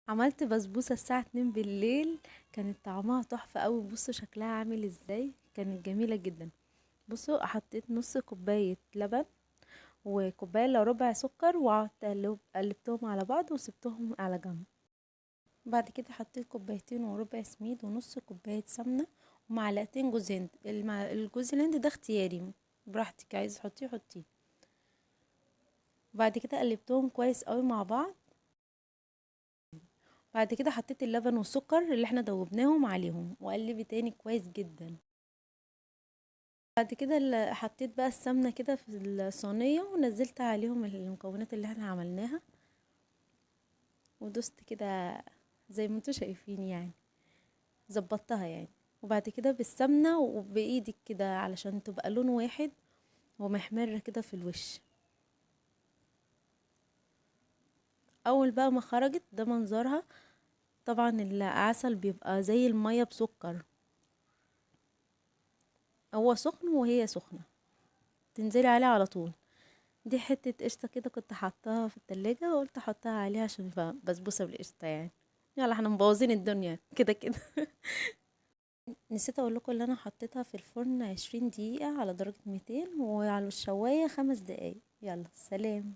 عملت بسبوسة الساعة 2 بالليل. كانت طعمها تحفة قوي. بصوا شكلها عامل ازاي، كانت جميلة جدا. بصوا حطيت نص كوباية لبن وكوباية الا ربع سكر، وقعدت قلبتهم على بعض وسبتهم على جنب. بعد كده حطيت كوبايتين وربع سميد ونص كوباية سمنة ومعلقتين جوز هند. الجوز الهند ده اختياري، براحتك، عايز تحطيه حطيه. بعد كده قلبتهم كويس قوي مع بعض. بعد كده حطيت اللبن والسكر اللي احنا دوبناهم عليهم وقلبي تاني كويس جدا. بعد كده حطيت بقى السمنة كده في الصينية ونزلت عليهم المكونات اللي احنا عملناها ودوست كده زي ما انتوا شايفين يعني، ظبطتها يعني. وبعد كده بالسمنة وبايدك كده علشان تبقى لون واحد ومحمرة كده في الوش. اول بقى ما خرجت ده منظرها. طبعا العسل بيبقى زي المية بسكر، هو سخن وهي سخنة تنزلي عليه على طول. دي حتة قشطة كده كنت حطاها في التلاجة وقلت احطها عليها عشان بسبوسة بالقشطة يعني. يلا احنا مبوظين الدنيا كده كده. نسيت اقول لكم اللي انا حطيتها في الفرن 20 دقيقة على درجة 200 وعلى الشواية 5 دقايق. يلا سلام.